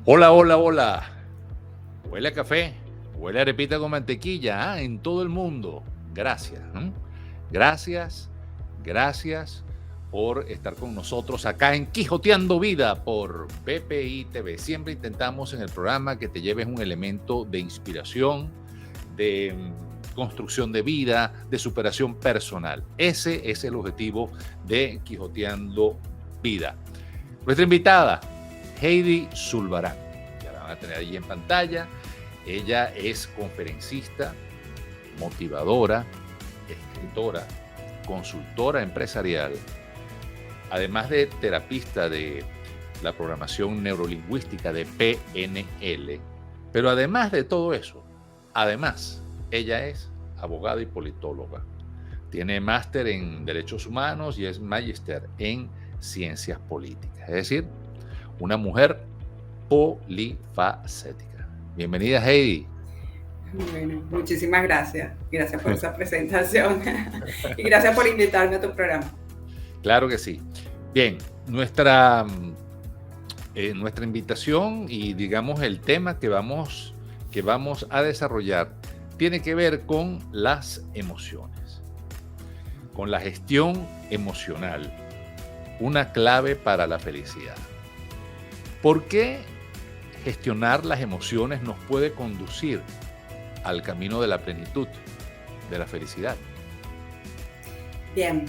Hola, hola, hola. Huele a café, huele a arepita con mantequilla, en todo el mundo. Gracias. Gracias, gracias por estar con nosotros acá en Quijoteando Vida por BPI TV. Siempre intentamos en el programa que te lleves un elemento de inspiración, de construcción de vida, de superación personal. Ese es el objetivo de Quijoteando Vida. Nuestra invitada, Heidi Zulbarán, ya la van a tener allí en pantalla. Ella es conferencista, motivadora, escritora, consultora empresarial, además de terapista de la programación neurolingüística de PNL. Pero además de todo eso, ella es abogada y politóloga. Tiene máster en Derechos Humanos y es magíster en Ciencias Políticas. Es decir, una mujer polifacética. Bienvenida, Heidi. Bueno, muchísimas gracias. Gracias por esa presentación y gracias por invitarme a tu programa. Claro que sí. Bien, nuestra invitación y digamos el tema que vamos a desarrollar tiene que ver con las emociones, con la gestión emocional, una clave para la felicidad. ¿Por qué gestionar las emociones nos puede conducir al camino de la plenitud, de la felicidad? Bien,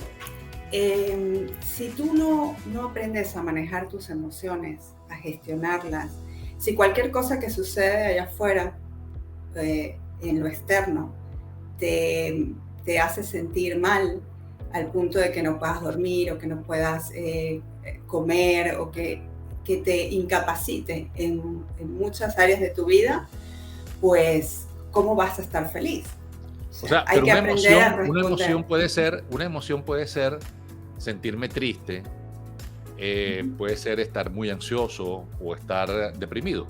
si tú no aprendes a manejar tus emociones, a gestionarlas, si cualquier cosa que sucede allá afuera, en lo externo, te hace sentir mal al punto de que no puedas dormir o que no puedas comer o que te incapacite en muchas áreas de tu vida, pues ¿cómo vas a estar feliz? O sea, hay que aprender a responder. Una emoción puede ser sentirme triste, puede ser estar muy ansioso o estar deprimido.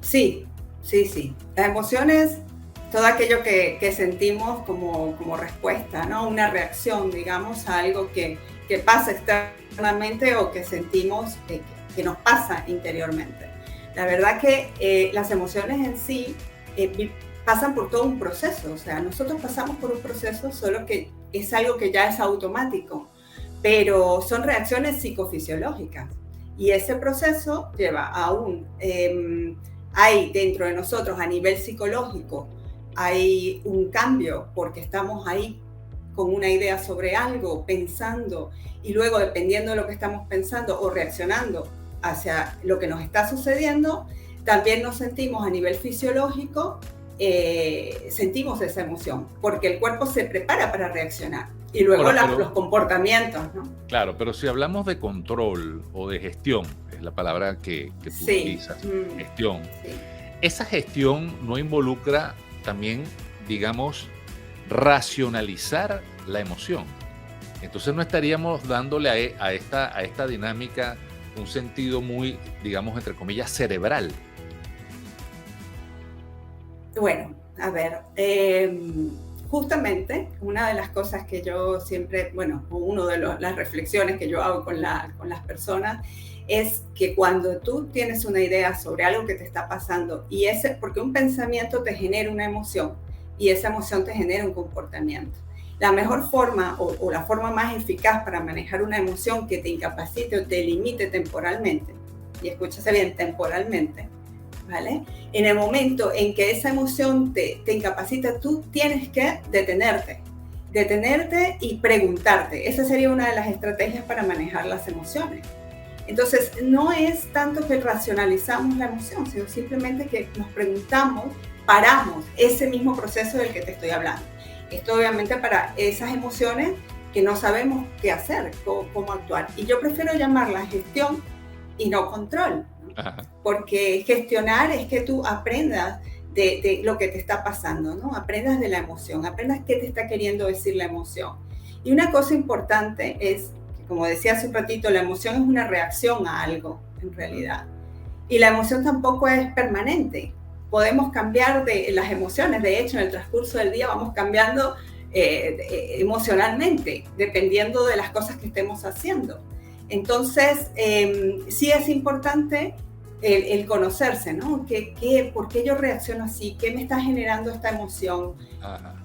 Sí. Las emociones, todo aquello que sentimos como respuesta, ¿no? Una reacción, digamos, a algo que pasa externamente o que sentimos que nos pasa interiormente. La verdad que las emociones en sí pasan por todo un proceso, o sea, nosotros pasamos por un proceso, solo que es algo que ya es automático, pero son reacciones psicofisiológicas y ese proceso lleva a hay dentro de nosotros a nivel psicológico, hay un cambio porque estamos ahí con una idea sobre algo, pensando, y luego dependiendo de lo que estamos pensando o reaccionando hacia lo que nos está sucediendo, también nos sentimos a nivel fisiológico, sentimos esa emoción, porque el cuerpo se prepara para reaccionar. Y luego los comportamientos, ¿no? Claro, pero si hablamos de control o de gestión, es la palabra que tú utilizas, gestión. Sí. Esa gestión no involucra también, digamos, racionalizar la emoción. Entonces no estaríamos dándole a esta dinámica un sentido muy, digamos, entre comillas, cerebral. Bueno, a ver, justamente una de las cosas que yo siempre, una de las reflexiones que yo hago con las personas es que cuando tú tienes una idea sobre algo que te está pasando porque un pensamiento te genera una emoción y esa emoción te genera un comportamiento. La mejor forma o la forma más eficaz para manejar una emoción que te incapacite o te limite temporalmente, y escúchase bien, temporalmente, ¿vale? En el momento en que esa emoción te incapacita, tú tienes que detenerte y preguntarte. Esa sería una de las estrategias para manejar las emociones. Entonces, no es tanto que racionalizamos la emoción, sino simplemente que nos preguntamos, paramos ese mismo proceso del que te estoy hablando. Esto obviamente para esas emociones que no sabemos qué hacer, cómo actuar. Y yo prefiero llamarla gestión y no control, ¿no? Porque gestionar es que tú aprendas de lo que te está pasando, ¿no? Aprendas de la emoción, aprendas qué te está queriendo decir la emoción. Y una cosa importante es que, como decía hace un ratito, la emoción es una reacción a algo, en realidad. Y la emoción tampoco es permanente. Podemos cambiar de las emociones, de hecho, en el transcurso del día vamos cambiando emocionalmente, dependiendo de las cosas que estemos haciendo. Entonces, sí es importante el conocerse, ¿no? ¿Por qué yo reacciono así? ¿Qué me está generando esta emoción? Ajá.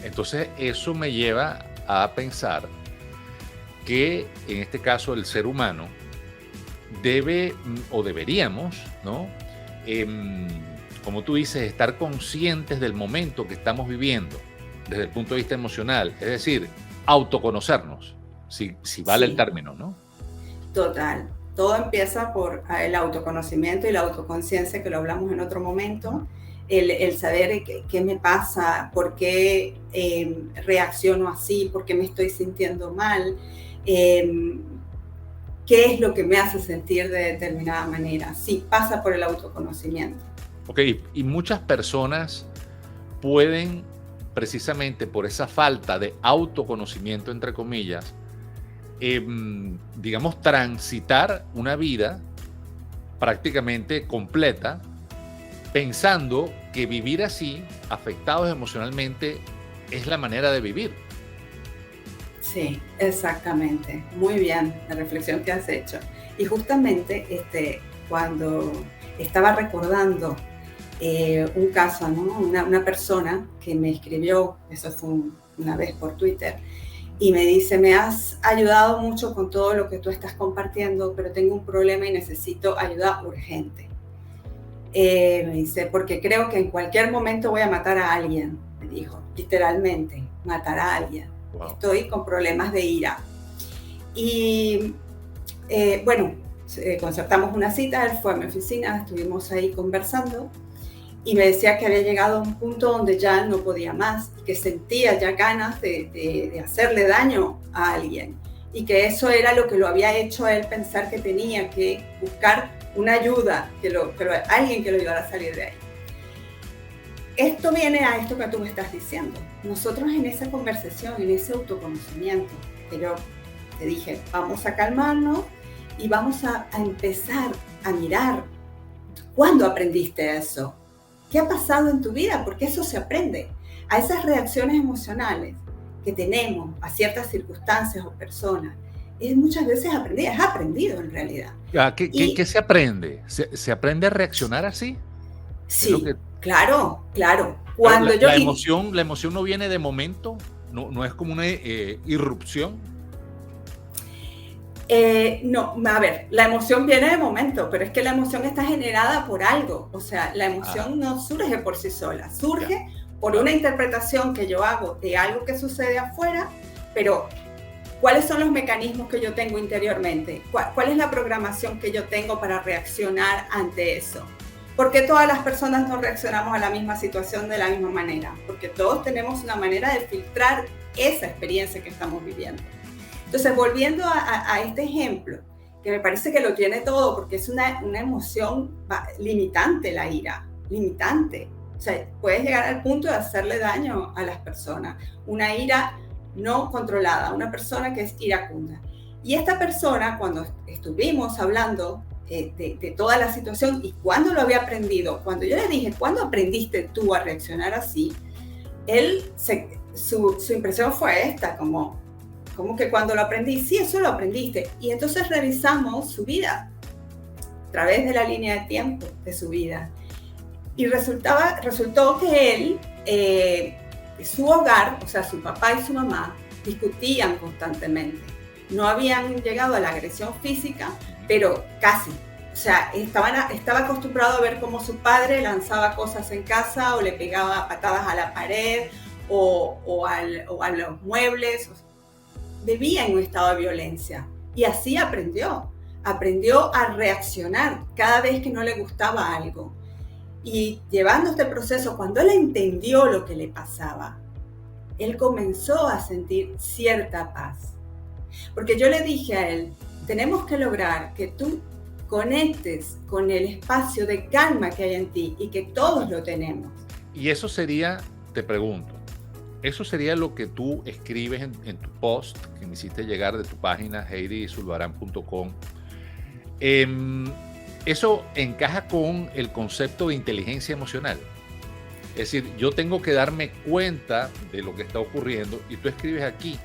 Entonces, eso me lleva a pensar que en este caso el ser humano debe o deberíamos, ¿no? Como tú dices, estar conscientes del momento que estamos viviendo desde el punto de vista emocional, es decir, autoconocernos, si vale el término, ¿no? Total. Todo empieza por el autoconocimiento y la autoconciencia, que lo hablamos en otro momento, el saber qué me pasa, por qué reacciono así, por qué me estoy sintiendo mal, qué es lo que me hace sentir de determinada manera. Sí, pasa por el autoconocimiento. Ok, y muchas personas pueden, precisamente por esa falta de autoconocimiento, entre comillas, digamos, transitar una vida prácticamente completa pensando que vivir así, afectados emocionalmente, es la manera de vivir. Sí, exactamente. Muy bien la reflexión que has hecho. Y justamente cuando estaba recordando un caso, ¿no? Una persona que me escribió, eso fue una vez por Twitter, y me dice, me has ayudado mucho con todo lo que tú estás compartiendo, pero tengo un problema y necesito ayuda urgente. Me dice, porque creo que en cualquier momento voy a matar a alguien, me dijo, literalmente, matar a alguien. Wow. Estoy con problemas de ira. Y bueno, concertamos una cita, él fue a mi oficina, estuvimos ahí conversando, y me decía que había llegado a un punto donde ya no podía más, que sentía ya ganas de hacerle daño a alguien, y que eso era lo que lo había hecho a él pensar que tenía que buscar una ayuda, alguien que lo ayudara a salir de ahí. Esto viene a esto que tú me estás diciendo. Nosotros en esa conversación, en ese autoconocimiento, que yo te dije, vamos a calmarnos y vamos a empezar a mirar cuándo aprendiste eso. ¿Qué ha pasado en tu vida? Porque eso se aprende. A esas reacciones emocionales que tenemos a ciertas circunstancias o personas, es muchas veces aprendido, es aprendido en realidad. ¿Qué se aprende? ¿Se aprende a reaccionar así? Sí, claro. Cuando la emoción no viene de momento, no es como una irrupción. No, a ver, la emoción viene de momento, pero es que la emoción está generada por algo. O sea, la emoción no surge por sí sola, surge por una interpretación que yo hago de algo que sucede afuera, pero ¿cuáles son los mecanismos que yo tengo interiormente? ¿Cuál es la programación que yo tengo para reaccionar ante eso? ¿Por qué todas las personas no reaccionamos a la misma situación de la misma manera? Porque todos tenemos una manera de filtrar esa experiencia que estamos viviendo. Entonces, volviendo a este ejemplo, que me parece que lo tiene todo, porque es una emoción limitante, la ira, limitante. O sea, puedes llegar al punto de hacerle daño a las personas. Una ira no controlada, una persona que es iracunda. Y esta persona, cuando estuvimos hablando de toda la situación y cuándo lo había aprendido, cuando yo le dije, ¿cuándo aprendiste tú a reaccionar así? Su impresión fue esta, como que cuando lo aprendí, sí, eso lo aprendiste. Y entonces revisamos su vida a través de la línea de tiempo de su vida. Y resultó que él, su hogar, o sea, su papá y su mamá, discutían constantemente. No habían llegado a la agresión física, pero casi. O sea, estaba acostumbrado a ver cómo su padre lanzaba cosas en casa o le pegaba patadas a la pared o a los muebles. Vivía en un estado de violencia y así aprendió a reaccionar cada vez que no le gustaba algo. Y llevando este proceso, cuando él entendió lo que le pasaba, él comenzó a sentir cierta paz. Porque yo le dije a él, tenemos que lograr que tú conectes con el espacio de calma que hay en ti y que todos lo tenemos. Y eso sería, te pregunto, eso sería lo que tú escribes en tu post que me hiciste llegar de tu página heidizulbarán.com. Eso encaja con el concepto de inteligencia emocional. Es decir, yo tengo que darme cuenta de lo que está ocurriendo y tú escribes aquí,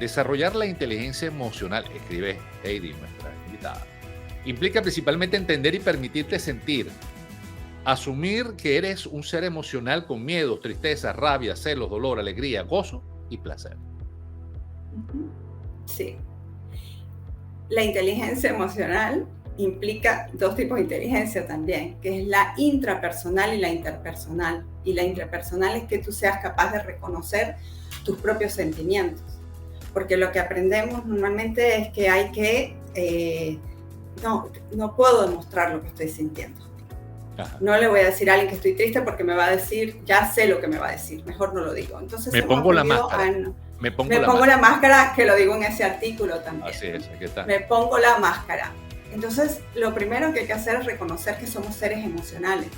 desarrollar la inteligencia emocional, escribe Heidi, nuestra invitada, Implica principalmente entender y permitirte sentir. Asumir que eres un ser emocional con miedos, tristeza, rabia, celos, dolor, alegría, gozo y placer. Sí. La inteligencia emocional implica dos tipos de inteligencia también, que es la intrapersonal y la interpersonal. Y la intrapersonal es que tú seas capaz de reconocer tus propios sentimientos. Porque lo que aprendemos normalmente es que hay que... no puedo demostrar lo que estoy sintiendo. Ajá. No le voy a decir a alguien que estoy triste porque me va a decir, ya sé lo que me va a decir, mejor no lo digo. Entonces me pongo la máscara. Me pongo la máscara, que lo digo en ese artículo también. Así es, aquí está. Me pongo la máscara. Entonces, lo primero que hay que hacer es reconocer que somos seres emocionales.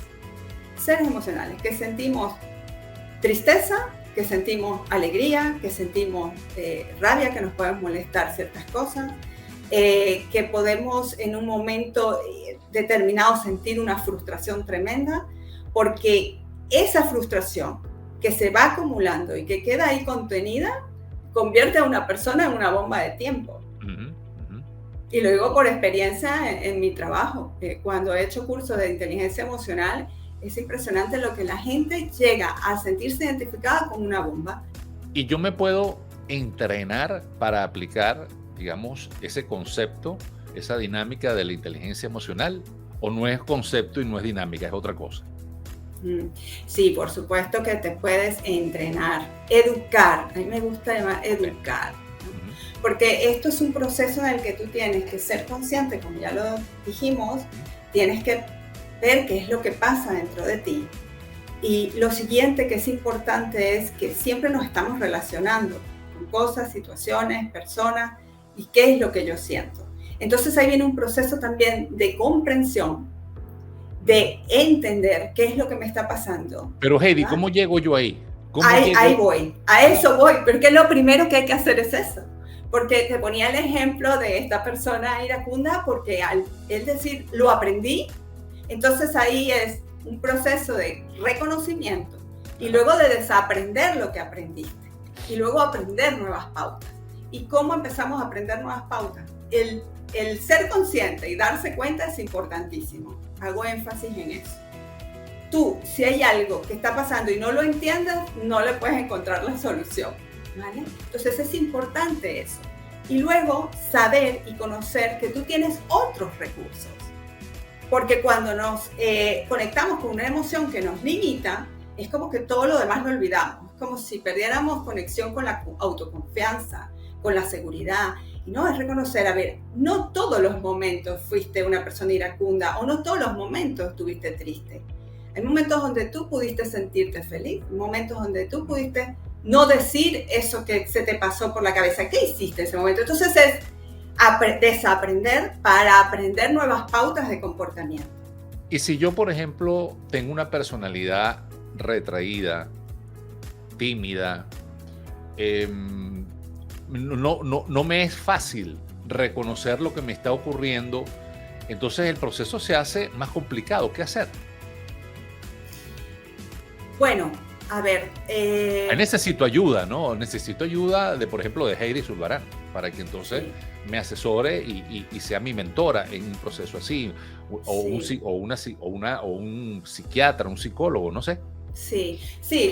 Seres emocionales, que sentimos tristeza, que sentimos alegría, que sentimos rabia, que nos pueden molestar ciertas cosas, que podemos en un momento determinado sentir una frustración tremenda, porque esa frustración que se va acumulando y que queda ahí contenida, convierte a una persona en una bomba de tiempo. Y lo digo por experiencia en mi trabajo. Cuando he hecho cursos de inteligencia emocional, es impresionante lo que la gente llega a sentirse identificada con una bomba. Y yo me puedo entrenar para aplicar, digamos, ese concepto, esa dinámica de la inteligencia emocional, o no es concepto y no es dinámica, es otra cosa. Sí, por supuesto que te puedes entrenar, educar. A mí me gusta llamar educar, ¿no? Porque esto es un proceso en el que tú tienes que ser consciente, como ya lo dijimos, tienes que ver qué es lo que pasa dentro de ti. Y lo siguiente que es importante es que siempre nos estamos relacionando con cosas, situaciones, personas, y qué es lo que yo siento. Entonces ahí viene un proceso también de comprensión, de entender qué es lo que me está pasando. Pero Heidi, ¿verdad? ¿Cómo llego yo ahí? Ahí voy, a eso voy, porque lo primero que hay que hacer es eso. Porque te ponía el ejemplo de esta persona iracunda, porque al él decir, lo aprendí, entonces ahí es un proceso de reconocimiento y luego de desaprender lo que aprendiste y luego aprender nuevas pautas. ¿Y cómo empezamos a aprender nuevas pautas? El ser consciente y darse cuenta es importantísimo. Hago énfasis en eso. Tú, si hay algo que está pasando y no lo entiendes, no le puedes encontrar la solución, ¿vale? Entonces es importante eso. Y luego saber y conocer que tú tienes otros recursos. Porque cuando nos conectamos con una emoción que nos limita, es como que todo lo demás lo olvidamos. Es como si perdiéramos conexión con la autoconfianza, con la seguridad. Y no, es reconocer, a ver, no todos los momentos fuiste una persona iracunda o no todos los momentos estuviste triste. Hay momentos donde tú pudiste sentirte feliz, momentos donde tú pudiste no decir eso que se te pasó por la cabeza. ¿Qué hiciste en ese momento? Entonces es desaprender para aprender nuevas pautas de comportamiento. Y si yo, por ejemplo, tengo una personalidad retraída, tímida, no me es fácil reconocer lo que me está ocurriendo, entonces el proceso se hace más complicado. ¿Qué hacer? Bueno, a ver... Necesito ayuda, ¿no? Necesito ayuda, por ejemplo, de Heidi Zurbarán, para que entonces me asesore y sea mi mentora en un proceso así, o un psiquiatra, un psicólogo, no sé. Sí,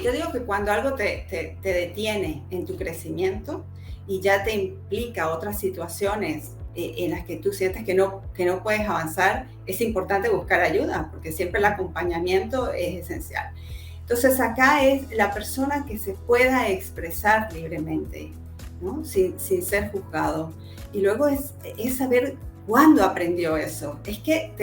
yo digo que cuando algo te detiene en tu crecimiento y ya te implica otras situaciones en las que tú sientes que no puedes avanzar, es importante buscar ayuda, porque siempre el acompañamiento es esencial. Entonces acá es la persona que se pueda expresar libremente, ¿no? sin ser juzgado. Y luego es saber cuándo aprendió eso. Es que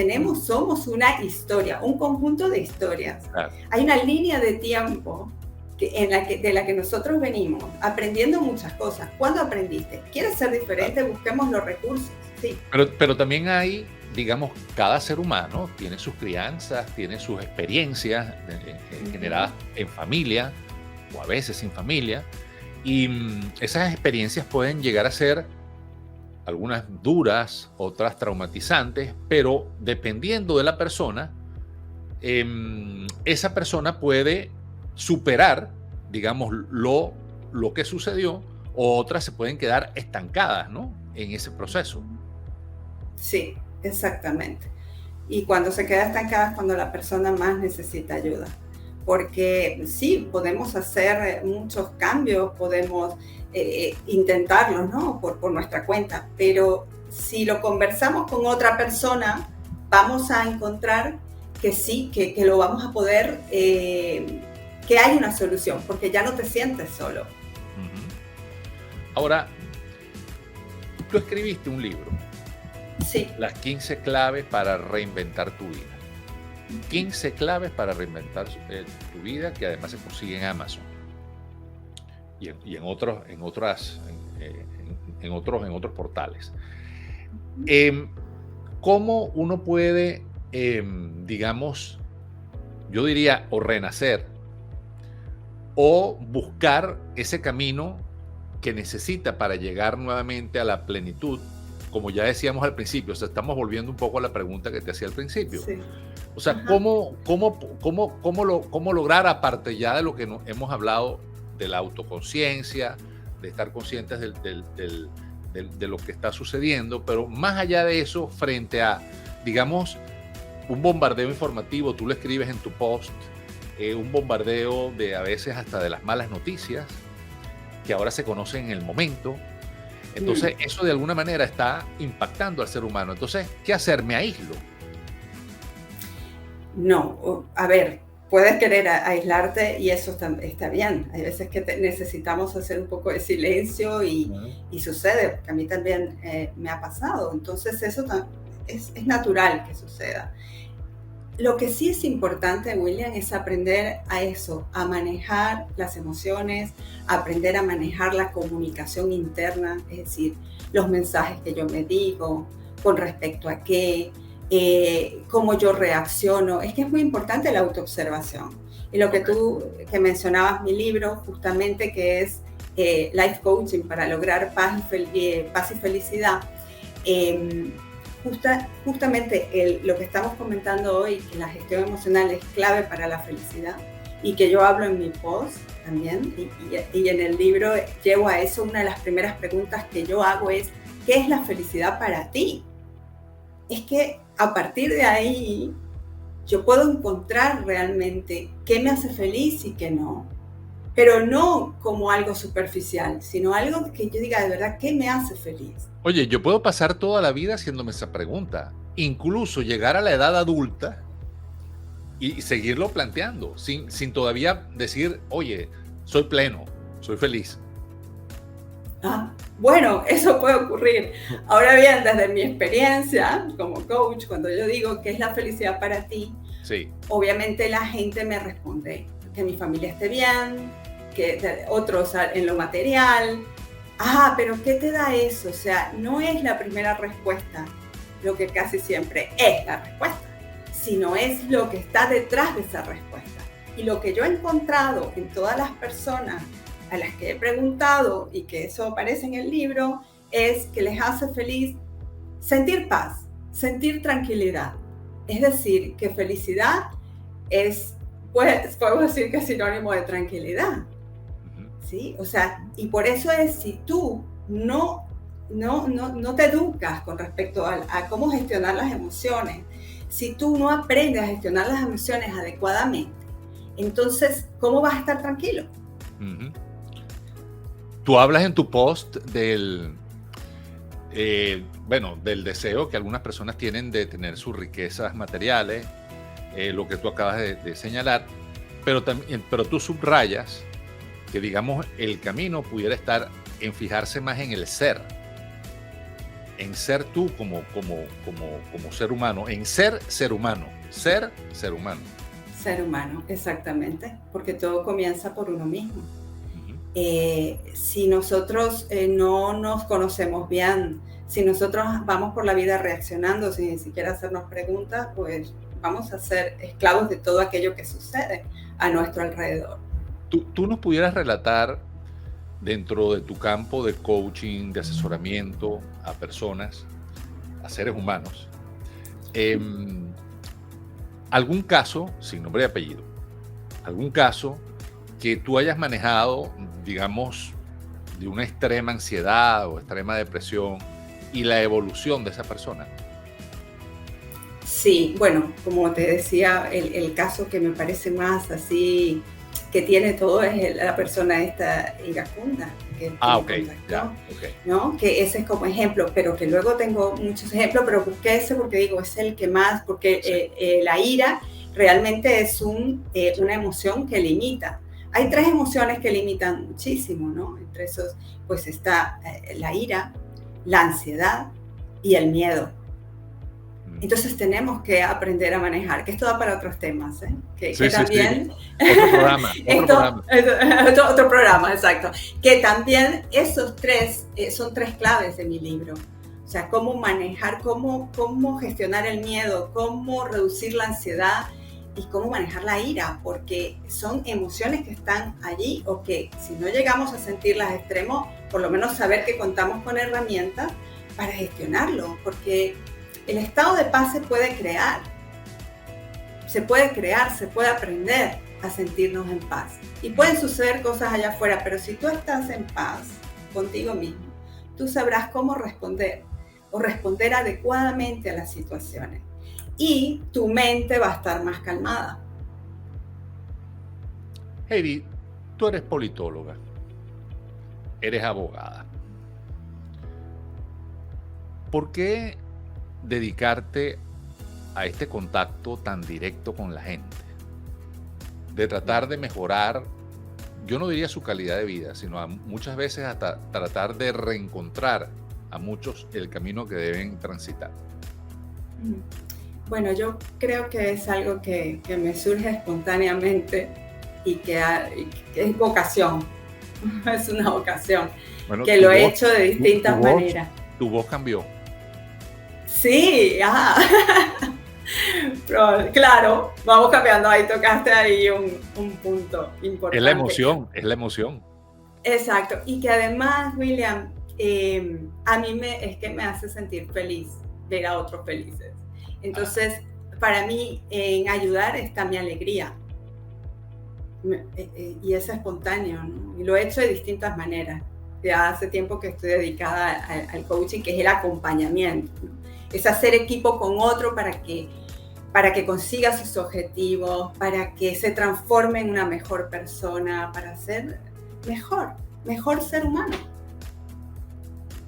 somos una historia, un conjunto de historias. Claro. Hay una línea de tiempo de la que nosotros venimos aprendiendo muchas cosas. ¿Cuándo aprendiste? ¿Quieres ser diferente? Claro. Busquemos los recursos. Sí. Pero también hay, digamos, cada ser humano tiene sus crianzas, tiene sus experiencias generadas en familia o a veces sin familia, y esas experiencias pueden llegar a ser algunas duras, otras traumatizantes, pero dependiendo de la persona, esa persona puede superar, digamos, lo que sucedió, o otras se pueden quedar estancadas, ¿no? En ese proceso. Sí, exactamente. Y cuando se queda estancada es cuando la persona más necesita ayuda. Porque sí, podemos hacer muchos cambios, podemos intentarlos, ¿no? Por nuestra cuenta, pero si lo conversamos con otra persona, vamos a encontrar que sí, que lo vamos a poder, que hay una solución, porque ya no te sientes solo. Ahora, tú escribiste un libro, Sí. Las 15 claves para reinventar tu vida. 15 claves para reinventar tu vida, que además se consigue en Amazon y en otros portales. ¿Cómo uno puede, digamos, yo diría, o renacer o buscar ese camino que necesita para llegar nuevamente a la plenitud? Como ya decíamos al principio, o sea, estamos volviendo un poco a la pregunta que te hacía al principio. Sí. O sea, ¿cómo lograr, aparte ya de lo que hemos hablado, de la autoconciencia, de estar conscientes de lo que está sucediendo, pero más allá de eso, frente a, digamos, un bombardeo informativo, tú lo escribes en tu post, un bombardeo de a veces hasta de las malas noticias, que ahora se conocen en el momento. Entonces, eso de alguna manera está impactando al ser humano. Entonces, ¿qué hacer? ¿Me aíslo? No, a ver, puedes querer aislarte y eso está bien. Hay veces que necesitamos hacer un poco de silencio y sucede, porque a mí también me ha pasado. Entonces, eso es natural que suceda. Lo que sí es importante, William, es aprender a eso, a manejar las emociones, aprender a manejar la comunicación interna, es decir, los mensajes que yo me digo, con respecto a qué, cómo yo reacciono. Es que es muy importante la autoobservación. Y lo que tú que mencionabas, mi libro, justamente que es Life Coaching para lograr paz y felicidad, justamente lo que estamos comentando hoy, que la gestión emocional es clave para la felicidad y que yo hablo en mi post también y en el libro llevo a eso. Una de las primeras preguntas que yo hago es, ¿qué es la felicidad para ti? Es que a partir de ahí yo puedo encontrar realmente qué me hace feliz y qué no, pero no como algo superficial, sino algo que yo diga de verdad, ¿qué me hace feliz? Oye, yo puedo pasar toda la vida haciéndome esa pregunta, incluso llegar a la edad adulta y seguirlo planteando, sin todavía decir, oye, soy pleno, soy feliz. Bueno, eso puede ocurrir. Ahora bien, desde mi experiencia como coach, cuando yo digo qué es la felicidad para ti, sí, obviamente la gente me responde que mi familia esté bien, que otros en lo material. Pero ¿qué te da eso? O sea, no es la primera respuesta lo que casi siempre es la respuesta, sino es lo que está detrás de esa respuesta. Y lo que yo he encontrado en todas las personas a las que he preguntado, y que eso aparece en el libro, es que les hace feliz sentir paz, sentir tranquilidad. Es decir, que felicidad pues podemos decir que es sinónimo de tranquilidad. ¿Sí? O sea, y por eso es, si tú no te educas con respecto a cómo gestionar las emociones, si tú no aprendes a gestionar las emociones adecuadamente, entonces, ¿cómo vas a estar tranquilo? Tú hablas en tu post del deseo que algunas personas tienen de tener sus riquezas materiales, lo que tú acabas de señalar, pero tú subrayas que, digamos, el camino pudiera estar en fijarse más en el ser tú como ser humano, en ser humano. Ser humano. Ser humano, exactamente, porque todo comienza por uno mismo. Si nosotros no nos conocemos bien, si nosotros vamos por la vida reaccionando sin ni siquiera hacernos preguntas, pues vamos a ser esclavos de todo aquello que sucede a nuestro alrededor. ¿Tú nos pudieras relatar, dentro de tu campo de coaching, de asesoramiento a personas, a seres humanos, algún caso, sin nombre y apellido, algún caso que tú hayas manejado, digamos, de una extrema ansiedad o extrema depresión y la evolución de esa persona? Sí, bueno, como te decía, el caso que me parece más así, que tiene todo, es la persona esta iracunda que me Ok, ya, contactó, ok. ¿no? Que ese es como ejemplo, pero que luego tengo muchos ejemplos, pero busqué ese porque digo, es el que más, porque Sí, la ira realmente es sí. una emoción que limita. Hay tres emociones que limitan muchísimo, ¿no? Entre esos, pues está la ira, la ansiedad y el miedo. Ujú. Entonces tenemos que aprender a manejar, que esto da para otros temas, ¿eh? Que Sí, sí, sí. también, Otro programa, otro esto, programa. otro programa, exacto, que también esos tres son tres claves de mi libro. O sea, cómo manejar, cómo gestionar el miedo, cómo reducir la ansiedad y cómo manejar la ira, porque son emociones que están allí o que si no llegamos a sentirlas extremos, por lo menos saber que contamos con herramientas para gestionarlo, porque el estado de paz se puede crear, se puede aprender a sentirnos en paz. Y pueden suceder cosas allá afuera, pero si tú estás en paz contigo mismo, tú sabrás cómo responder o responder adecuadamente a las situaciones. Y tu mente va a estar más calmada. Heidi, tú eres politóloga, eres abogada. ¿Por qué dedicarte a este contacto tan directo con la gente? De tratar de mejorar, yo no diría su calidad de vida, sino muchas veces hasta tratar de reencontrar a muchos el camino que deben transitar. Bueno, yo creo que es algo que me surge espontáneamente y que es vocación, es una vocación, Bueno, que lo he hecho de distintas maneras. tu voz cambió. Sí, ajá. Pero, claro, vamos cambiando, ahí tocaste ahí un punto Es la importante. emoción, es la emoción. Exacto, y que además, William, a mí es que me hace sentir feliz ver a otros felices. Ah, Entonces, para mí, en ayudar está mi alegría. Y es espontáneo, ¿no? Y lo he hecho de distintas maneras. Ya hace tiempo que estoy dedicada al coaching, que es el acompañamiento, ¿no? Es hacer equipo con otro para que consiga sus objetivos, para que se transforme en una mejor persona, para ser mejor ser humano.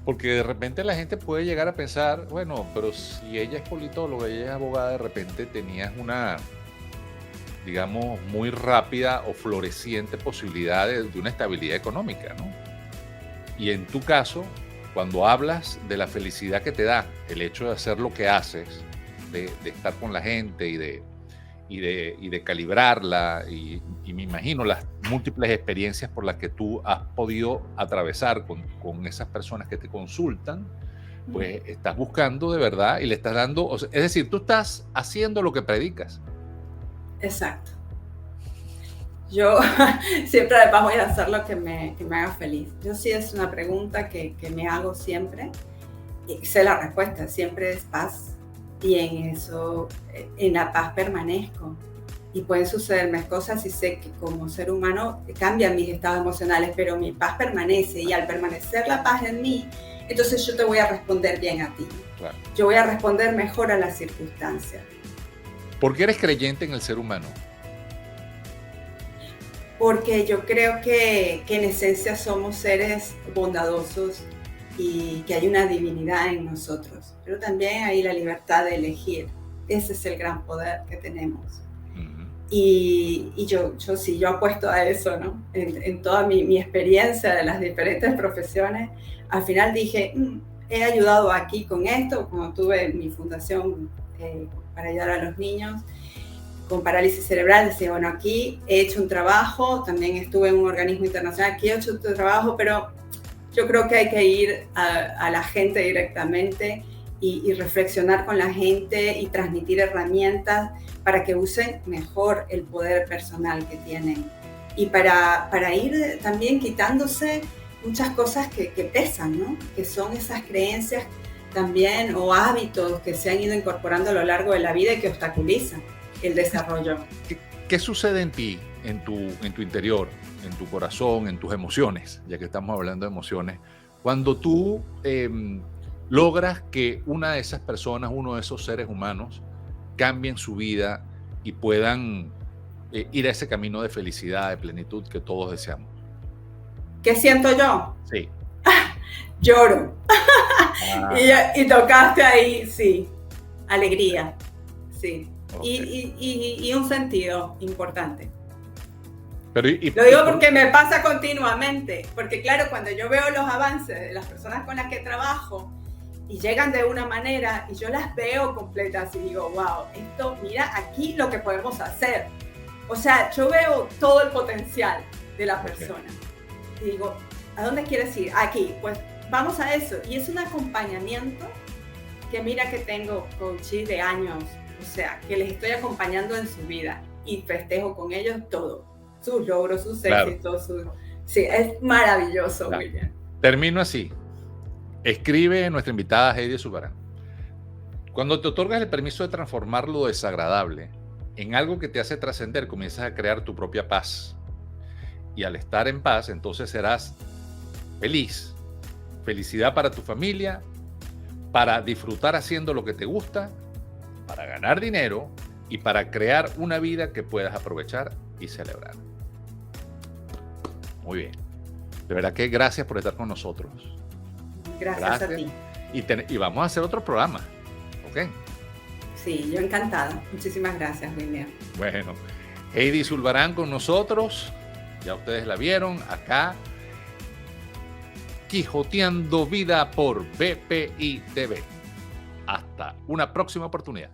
porque de repente la gente puede llegar a pensar, bueno, pero si ella es politóloga, ella es abogada, de repente tenías una, digamos, muy rápida o floreciente posibilidad de una estabilidad económica, ¿no? Y en tu caso, cuando hablas de la felicidad que te da el hecho de hacer lo que haces, de estar con la gente y de calibrarla, y me imagino las múltiples experiencias por las que tú has podido atravesar con esas personas que te consultan, pues estás buscando de verdad y le estás dando, o sea, es decir, tú estás haciendo lo que predicas. Exacto. Yo siempre además voy a hacer lo que me haga feliz. Yo sí es una pregunta que me hago siempre y sé la respuesta, siempre es paz. Y en eso, en la paz permanezco. Y pueden sucederme cosas y sé que como ser humano cambian mis estados emocionales, pero mi paz permanece y al permanecer la paz en mí, entonces yo te voy a responder bien a ti. Claro. Yo voy a responder mejor a las circunstancias. ¿Por qué eres creyente en el ser humano? Porque yo creo que en esencia somos seres bondadosos y que hay una divinidad en nosotros, pero también hay la libertad de elegir. Ese es el gran poder que tenemos. Ujú. Y yo sí, yo apuesto a eso, ¿no? En toda mi experiencia de las diferentes profesiones, al final dije, he ayudado aquí con esto, cuando tuve mi fundación para ayudar a los niños con parálisis cerebral, decía, bueno, aquí he hecho un trabajo, también estuve en un organismo internacional, aquí he hecho otro trabajo, pero yo creo que hay que ir a la gente directamente y reflexionar con la gente y transmitir herramientas para que usen mejor el poder personal que tienen y para ir también quitándose muchas cosas que pesan, ¿no? Que son esas creencias también o hábitos que se han ido incorporando a lo largo de la vida y que obstaculizan el desarrollo. ¿Qué sucede en ti, en tu interior, en tu corazón, en tus emociones, ya que estamos hablando de emociones, cuando tú logras que una de esas personas, uno de esos seres humanos, cambien su vida y puedan ir a ese camino de felicidad, de plenitud que todos deseamos. ¿Qué siento yo? Sí. Lloro. Y tocaste ahí, sí, alegría, sí. Okay. Y un sentido importante. Pero lo digo porque me pasa continuamente, porque claro, cuando yo veo los avances de las personas con las que trabajo y llegan de una manera y yo las veo completas y digo, wow, esto, mira aquí lo que podemos hacer. O sea, yo veo todo el potencial de la persona. Y digo, ¿a dónde quieres ir? Aquí, pues vamos a eso. Y es un acompañamiento que mira que tengo coaches de años, o sea, que les estoy acompañando en su vida y festejo con ellos todo. Sus logros, sus éxitos, sí, es maravilloso, claro. William. Termino así. Escribe nuestra invitada Heidi Zurbarán. Cuando te otorgas el permiso de transformar lo desagradable en algo que te hace trascender, comienzas a crear tu propia paz. Y al estar en paz, entonces serás feliz. Felicidad para tu familia, para disfrutar haciendo lo que te gusta, para ganar dinero y para crear una vida que puedas aprovechar y celebrar. Muy bien. De verdad que gracias por estar con nosotros. Gracias a ti. Y vamos a hacer otro programa. ¿Ok? Sí, yo encantada. Muchísimas gracias, William. Bueno, Heidi Zurbarán con nosotros. Ya ustedes la vieron acá. Quijoteando Vida por BPI TV. Hasta una próxima oportunidad.